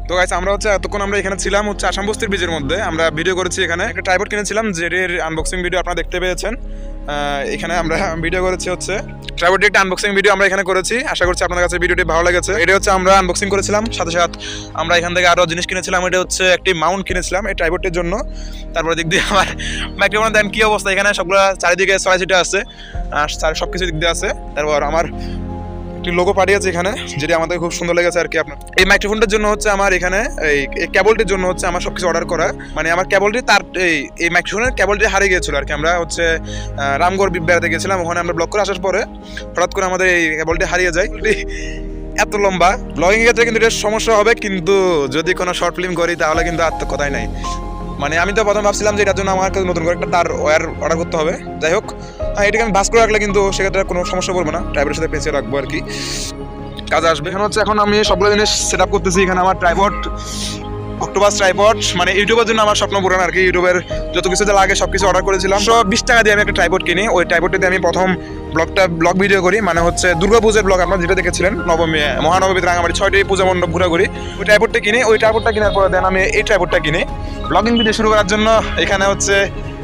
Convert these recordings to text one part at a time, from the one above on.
তো গাইস আমরা হচ্ছে এতক্ষণ আমরা এখানে ছিলাম হচ্ছে আসাম বস্তির ব্রিজের মধ্যে, আমরা ভিডিও করেছি। এখানে একটা ট্রাইপড কিনেছিলাম, জেডের আনবক্সিং ভিডিও আপনারা দেখতে পেয়েছেন। এখানে আমরা ভিডিও করেছি হচ্ছে ট্রাইপডের একটা আনবক্সিং ভিডিও আমরা এখানে করেছি। আশা করছি আপনাদের কাছে ভিডিওটি ভালো লেগেছে। এটা হচ্ছে আমরা আনবক্সিং করেছিলাম, সাথে সাথে আমরা এখান থেকে আরও জিনিস কিনেছিলাম। এটা হচ্ছে একটি মাউন্ট কিনেছিলাম এই ট্রাইপডের জন্য। তারপরে দিক দিয়ে আমার মাইক্রোফোন দেন কী অবস্থা, এখানে সবগুলো চারিদিকে ছড়াই ছিটা আছে, সব কিছু দিক দিয়ে আছে। তারপর আমার একটি লোগো পাঠিয়েছে এখানে, যেটি আমাদের খুব সুন্দর লেগেছে আর কি। আপনার এই মাইক্রোফোনটার জন্য হচ্ছে আমার এখানে এই কেবলটির জন্য হচ্ছে আমার সবকিছু অর্ডার করা, মানে আমার কেবলটি তার এই মাইক্রোফোনের কেবলটি হারিয়ে গিয়েছিল আর কি। আমরা হচ্ছে রামগড় বেড়াতে গেছিলাম, ওখানে আমরা ব্লগ করে আসার পরে হঠাৎ করে আমাদের এই কেবলটি হারিয়ে যায়। এত লম্বা ব্লগিং এর ক্ষেত্রে কিন্তু এটা সমস্যা হবে, কিন্তু যদি কোনো শর্ট ফিল্ম করি তাহলে কিন্তু আর তো কথাই নাই। মানে আমি তো প্রথম ভাবছিলাম যে এটার জন্য আমার নতুন করে একটা তার ওয়্যার অর্ডার করতে হবে। যাই হোক, এটাকে আমি ভাস করে রাখলে কিন্তু সেক্ষেত্রে কোনো সমস্যা পড়বে না, ট্রাইপডের সাথে পেঁচিয়ে রাখবো আর কি, কাজে আসবে। এখানে হচ্ছে এখন আমি সবগুলো জিনিস সেট আপ করতেছি। এখানে আমার ট্রাইপড, অক্টোপাস ট্রাইপড, মানে ইউটিউবের জন্য আমার স্বপ্ন পূরণ আর কি। ইউটিউবের যত কিছু লাগে সব কিছু অর্ডার করেছিলাম। 20 টাকা দিয়ে আমি একটা ট্রাইপড কিনি। ওই ট্রাইপডটিতে আমি প্রথম ব্লগ ভিডিও করি, মানে হচ্ছে দুর্গাপূজার ব্লগ আপনারা যেটা দেখেছিলেন, নবমী মহানবমীতে রাঙামাটি 6টি পূজা মণ্ডপ ঘোরাঘুরি। ওই ট্রাইপডটা কিনি। ওই ট্রাইপডটা কেনার পরে দেন আমি এই ট্রাইপডটা কিনি ব্লগিং ভিডিও শুরু করার জন্য। এখানে হচ্ছে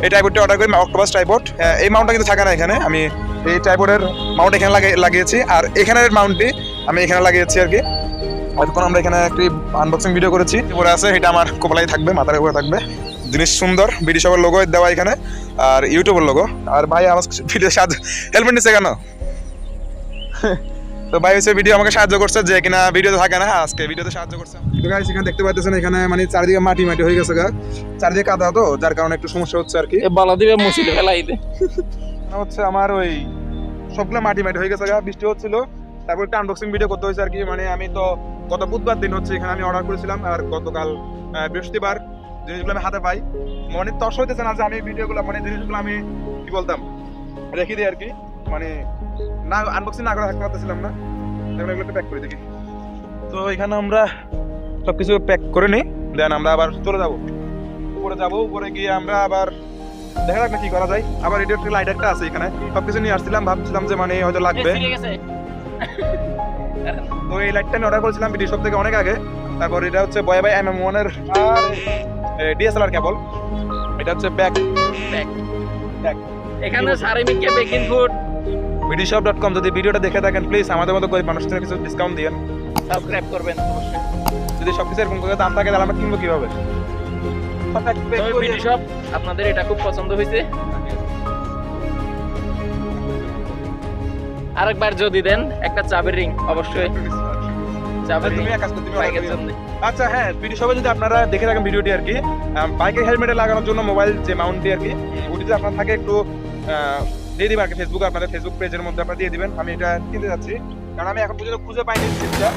এই ট্রাইপডটা অর্ডার করি, অক্টোপাস ট্রাইপড। এই মাউন্টটা কিন্তু থাকে না এখানে, আমি এই ট্রাইপডের মাউন্ট এখানে লাগিয়েছি, আর এখানের মাউন্টটি আমি এখানে লাগিয়েছি আর কি। এতক্ষণ আমরা এখানে একটি আনবক্সিং ভিডিও করেছি, পরে আছে এটা আমার কপালাই থাকবে, মাথার উপরে থাকবে। জিনিস সুন্দর, বিডি শপের লোগো দেওয়া এখানে, আর ইউটিউবের লোগো। আর ভাই আমার ভিডিও সাহায্য হেলমেট নিচ্ছে কেন? তো ভাই হচ্ছে ভিডিও আমাকে সাহায্য করছে, যে কিনা ভিডিওতে থাকে না, আজকে ভিডিওতে সাহায্য করছে। তো গাইস এখানে দেখতে পাচ্ছেন এখানে মানে চারিদিকে মাটি হয়ে গেছে গা, চারিদিকে কাদা, তো যার কারণে একটু সমস্যা হচ্ছে আর কি। বালা দিবে মুছিলে ফেলাইতে হচ্ছে আমার ওই সবগুলো মাটি হয়ে গেছে গা, বৃষ্টি হচ্ছিল, তারপর একটা আনবক্সিং ভিডিও করতে হয়েছে আর কি। মানে আমি তো গত বুধবার দিন হচ্ছে এখানে আমি অর্ডার করেছিলাম, আর গতকাল বৃহস্পতিবার জিনিসগুলো আমি হাতে পাই। মনে তস হইতেছে না যে আমি ভিডিওগুলো মানে জিনিসগুলো আমি কি বলতাম রেখে দিই আর কি, মানে না আনবক্সিং না করে থাকতে পারতেছিলাম না। এগুলো একটু প্যাক করে দেখি। তো এখানে আমরা সবকিছু প্যাক করে নিই, দেন আমরা আবার চলে যাবো উপরে। উপরে গিয়ে আমরা আবার দেখা যাক না কি করা যায়। আবার এটা একটা লাইট একটা আছে এখানে, সবকিছু নিয়ে আসছিলাম, ভাবছিলাম যে মানে হয়তো লাগবে। তো এই লাইটটা আমি অর্ডার করেছিলাম বিডি শপ থেকে অনেক আগে। তারপর এটা হচ্ছে বয় বাই MM1 এর ডিএসএলআর কেবল। এটা হচ্ছে ব্যাক এখানে সারেমিকে বেকিং ফুড bidishop.com। যদি ভিডিওটা দেখে থাকেন প্লিজ আমাদের মতো গরিব মানুষদের কিছু ডিসকাউন্ট দিয়েন, সাবস্ক্রাইব করবেন অবশ্যই। যদি সবকিছু এরকম করে দাম থাকে তাহলে আমরা কিনবো কিভাবে? বিডিশপ আপনাদের এটা খুব পছন্দ হয়েছে, আরেকবার যদি দেন একটা চাবির রিং অবশ্যই। আচ্ছা হ্যাঁ, বিডিশপে যদি আপনারা দেখে থাকেন ভিডিওটি আর কি, বাইকের হেলমেটে লাগানোর জন্য মোবাইল যে মাউন্টটি আর কি, ওটি যদি আপনার থাকে একটু দিয়ে দিবেন আর কি। ফেসবুকে আপনাদের ফেসবুক পেজের মধ্যে আপনারা দিয়ে দিবেন। আমি এটা কিনতে যাচ্ছি, কারণ আমি এখন পর্যন্ত খুঁজে পাইনি জিনিসটা।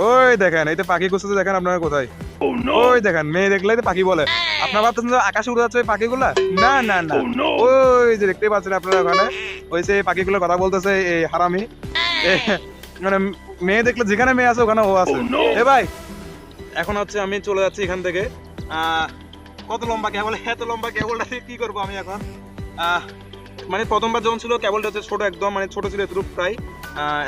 ওই দেখেন এই তো পাখি খুঁজতে, দেখেন আপনারা কোথায়? ওই দেখেন মেয়ে দেখলে পাখি বলে। আপনারা ভাবতেছেন আকাশে উড়ে যাচ্ছে ওই পাখিগুলা? না না না, ওই যে দেখতে পাচ্ছেন আপনারা ওখানে, ওই যে পাখিগুলো কথা বলতেছে এই হারামি। মানে মেয়ে দেখলে যেখানে মেয়ে আছে ওখানে ও আছে। এ ভাই এখন হচ্ছে আমি চলে যাচ্ছি এখান থেকে। কত লম্বা কেবল, এত লম্বা কেবলটা কি করবো আমি এখন? মানে প্রথমবার যখন ছিল কেবলটা হচ্ছে ছোট, একদম মানে ছোট ছিল এতটুকু প্রায়।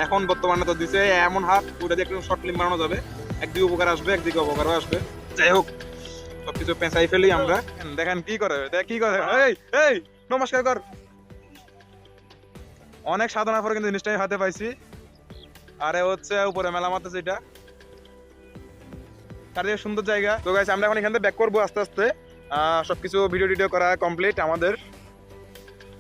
এখন বর্তমানে তো দিচ্ছে এমন হাত, ওটা দিয়ে একটু শর্ট ফিল্ম বানানো যাবে। একদিকে উপকার আসবে, একদিকে অপকারও আসবে। যাই হোক, সবকিছু পেঁচাই ফেলি আমরা। দেখেন কি করে, এই নমস্কার কর। অনেক সাধনা করে কিন্তু জিনিসটা হাতে পাইছি। আরে হচ্ছে উপরে মেলা মারতেছে, এটা চারিদিকে সুন্দর জায়গা। তো গাইস আমরা এখন এখান থেকে ব্যাক করবো আস্তে আস্তে। সবকিছু ভিডিও করা কমপ্লিট আমাদের।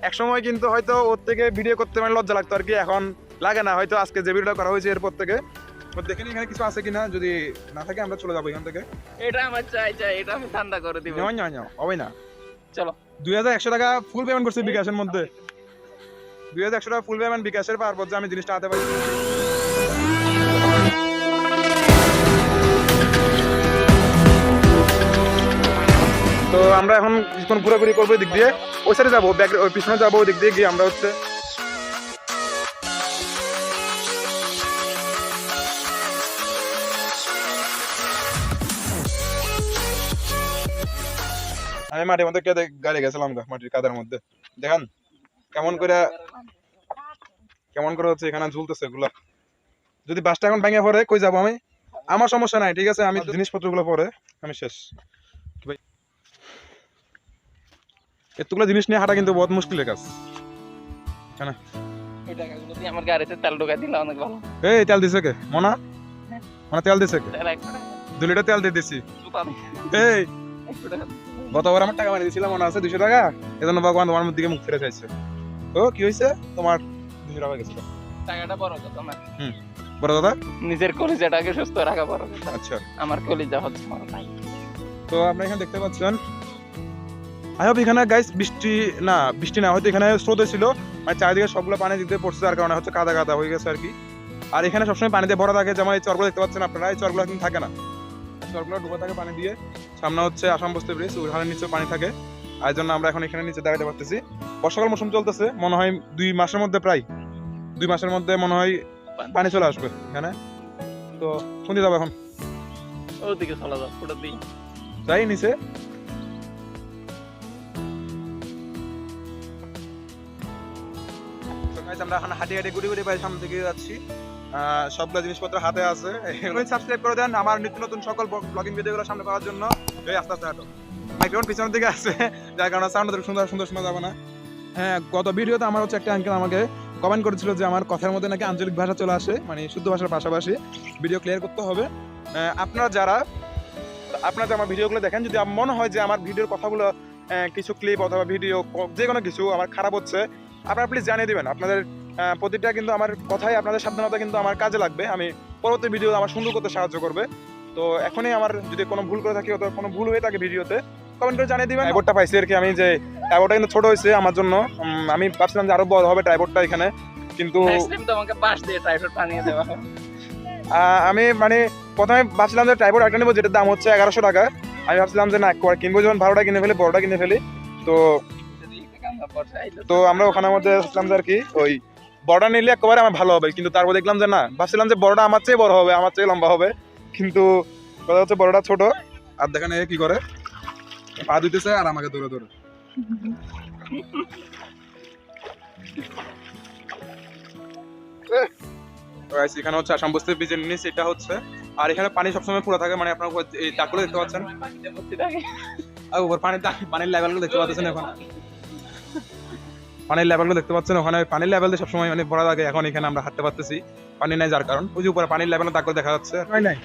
একসময় কিন্তু হয়তো ওর থেকে ভিডিও করতে মানে লজ্জা লাগতো আর কি, এখন লাগে না। হয়তো আজকে যে ভিডিওটা করা হয়েছে এরপর থেকে দেখেন এখানে কিছু আছে কিনা, যদি না থাকে আমরা চলে যাবো এখান থেকে। এটা আমার চাই, এটা আমি ঠান্ডা করে দিব। হবে না, চলো। 2100 টাকা ফুল পেমেন্ট করছি বিকাশের মধ্যে। 2100 টাকা ফুল পেমেন্ট বিকাশের পাওয়ার পর যে আমি জিনিসটা হাতে পাই। তো আমরা এখন কিছুক্ষণ ঘোরাঘুরি করবো দিক দিয়ে, ওই সাইডে যাবো, ওই পিছনে যাবো, ওই দিক দিয়ে গিয়ে আমরা হচ্ছে আমি মাটির মধ্যে গাড়ি গেছিলাম মাটির কাদার মধ্যে দেখেন কেমন করে হচ্ছে এখানে ঝুলতেছে এগুলা যদি বাসটা এখন ভেঙে পড়ে কই যাবো আমি আমার সমস্যা নাই ঠিক আছে আমি জিনিসপত্রগুলো পরে আমি শেষ এতগুলো জিনিস নিয়ে হাঁটা কিন্তু বহুত মুশকিলের কাজ কেন এই টাকাগুলো দিয়ে আমার গাড়িতে তেল ঢোকাই দিলে অনেক ভালো এই তেল দিছে কে মনা তেল দিছে কে তেল 1 টাকা 2 লিটার তেল দিয়ে দিছি জুতা এই গতবার আমার টাকা মারি দিয়েছিলাম মনে আছে 200 টাকা এজন্য ভগবান তোমার দিকে মুখ ফিরে চাইছে তো কি হয়েছে তোমার 200 টাকা গেছিল টাকাটা বড় কথা না বড় দাদা নিজের কলিজাটাকে সুস্থ রাখা বড় কথা আচ্ছা আমার কলিজা হচ্ছে বড় ভাই তো আপনারা এখানে দেখতে পাচ্ছেন আই হোপ এখানে গাইস বৃষ্টি না হয়তো এখানে স্রোত ছিল মানে চারিদিকে সবগুলো পানি দিতে পড়ছে যার কারণে হচ্ছে কাদা হয়ে গেছে আর কি আর এখানে সবসময় পানি দিয়ে ভরা থাকে যেমন এই চরগুলো দেখতে পাচ্ছেন আপনারা এই চরগুলো কিন্তু থাকে না চরগুলো ডুবে থাকে পানি দিয়ে সামনে হচ্ছে আসাম বস্তি ব্রিজ ওখানে নিচে পানি থাকে আর জন্য আমরা এখন এখানে নিচে দাঁড়াতে পারতেছি বর্ষাকাল মৌসুম চলতেছে মনে হয় 2 মাসের মধ্যে প্রায় 2 মাসের মধ্যে মনে হয় পানি চলে আসবে এখানে তো কোন দিকে যাবো এখন ওদিকে চলে যাও ওটা দিই যাই নিচে আমরা এখন হাঁটি গুড়ি বাড়ির সামনে দিকে যাচ্ছি সবগুলো জিনিসপত্র হাতে আছে সাবস্ক্রাইব করে দেন আমার নিত্য নতুন সকল ব্লগিং ভিডিওগুলো সামনে পাওয়ার জন্য আস্তে আস্তে হাঁটো মাইক্রোফোন পিছনের দিকে আছে যার কারণে সাউন্ড সুন্দর শোনা যাবে না হ্যাঁ গত ভিডিওতে আমার হচ্ছে একটা আঙ্কেল আমাকে কমেন্ট করেছিল যে আমার কথার মধ্যে নাকি আঞ্চলিক ভাষা চলে আসে মানে শুদ্ধ ভাষার পাশাপাশি ভিডিও ক্লিয়ার করতে হবে আপনারা আমার ভিডিওগুলো দেখেন যদি মনে হয় যে আমার ভিডিওর কথাগুলো কিছু ক্লিপ অথবা ভিডিও যে কোনো কিছু আমার খারাপ হচ্ছে আপনারা প্লিজ জানিয়ে দিবেন আপনাদের প্রতিটা কিন্তু আমার কথাই আপনাদের সাবধানতা কিন্তু আমার কাজে লাগবে আমি পরবর্তী ভিডিও আমার সুন্দর করতে সাহায্য করবে তো এখনই আমার যদি কোনো ভুল করে থাকি অথবা কোনো ভুল হয়ে থাকে ভিডিওতে কমেন্ট করে জানিয়ে দিবেন ট্রাইপডটা পাইছি আর কি আমি যে ট্রাইপডটা কিন্তু ছোট হয়েছে আমার জন্য আমি ভাবছিলাম যে আরো বড় হবে ট্রাইপডটা এখানে কিন্তু তোমাকে পাশ দিয়ে ট্রাইপড বানিয়ে দেওয়া হবে আমি মানে প্রথমে ভাবছিলাম যে ট্রাইপড একটা নেবো যেটার দাম হচ্ছে 1100 টাকা আমি ভাবছিলাম যে না কিনবো যখন ভালোটা কিনে ফেলি বড়টা কিনে ফেলি তো আমরা ওখানের মধ্যে আসলাম যে আর কি ওই বড়টা নিলে একেবারে আমার ভালো হবে কিন্তু তারপর দেখলাম যে না ভাবছিলাম যে বড়টা আমার চেয়ে বড় হবে আমার চেয়ে লম্বা হবে কিন্তু কথা হচ্ছে বড়টা ছোট আর দেখেন কি করে পা দিতেছে আর আমাকে দৌড়ে এখানে হচ্ছে আসাম বস্তির ব্রিজের নিচ এটা হচ্ছে আর এখানে পানি সবসময় পুরো থাকে মানে আপনারা এই দাগগুলো দেখতে পাচ্ছেন আর উপর পানির লেভেলগুলো দেখতে পাচ্ছেন এখন পানির লেভেলগুলো দেখতে পাচ্ছেন ওখানে পানির লেভেল দিয়ে সবসময় মানে ভরা থাকে এখন এখানে আমরা হাঁটতে পারতেছি পানি নাই যার কারণ ওই যে উপরে পানির লেভেল দাগগুলো দেখা যাচ্ছে নাই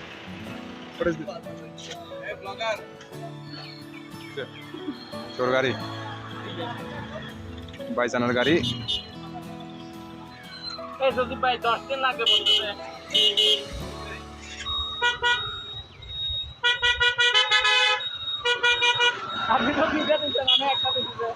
চোর গাড়ি বাইজানের গাড়ি যদি ভাই 10 দিন লাগে বলতেছে আপনি তো ভিডিও দিচ্ছেন আমি একটা দিচ্ছি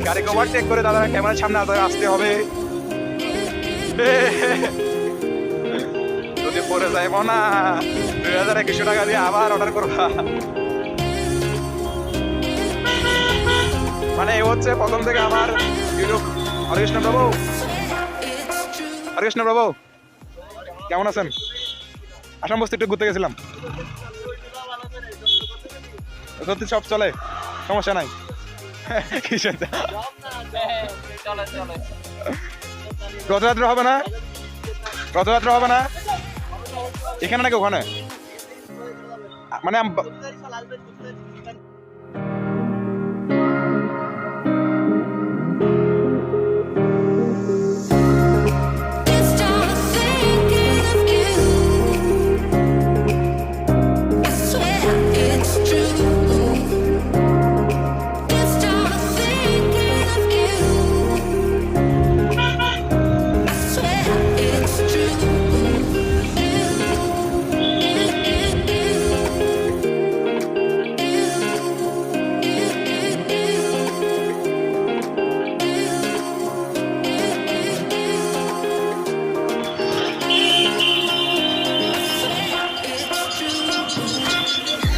গাড়িকে ওভারটেক করে দাদা ক্যামেরার সামনে আসতে হবে যদি পরে যাইব না 2100 টাকা দিয়ে আবার অর্ডার করবা মানে এ হচ্ছে প্রথম থেকে আমার ইউটিউব হরেকৃষ্ণ প্রভু কেমন আছেন আসাম বস্তি একটু ঘুরতে গেছিলাম সত্যি সব চলে সমস্যা নাই রথযাত্রা হবে না এখানে নাকি ওখানে মানে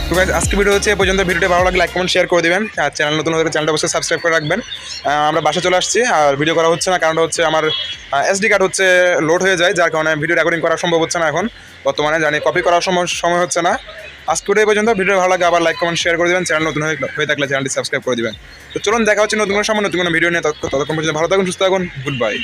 তো guys, আজকে ভিডিও হচ্ছে এ পর্যন্ত। ভিডিওটি ভালো লাগলে লাইক কমেন্ট শেয়ার করে দিবেন, আর চ্যানেল নতুন হলে চ্যানেলটা অবশ্যই সাবস্ক্রাইব করে রাখবেন। আমরা বাসা চলে আসছি আর ভিডিও করা হচ্ছে না, কারণটা হচ্ছে আমার এসডি কার্ড হচ্ছে লোড হয়ে যায়, যার কারণে ভিডিও রেকর্ডিং করা সম্ভব হচ্ছে না এখন বর্তমানে, জানি কপি করার সময় হচ্ছে না। আজকে ভিডিও পর্যন্ত। ভিডিও ভালো লাগে আবার লাইক কমেন্ট শেয়ার করে দেবেন, চ্যানেল নতুন হয়ে থাকলে চ্যানেলটি সাবস্ক্রাইব করে দিবেন। তো চলুন দেখা হচ্ছে নতুন কোনো সময় নতুন কোনো ভিডিও নিয়ে। ততক্ষণ পর্যন্ত ভালো থাকুন, সুস্থ থাকুন, গুড বাই।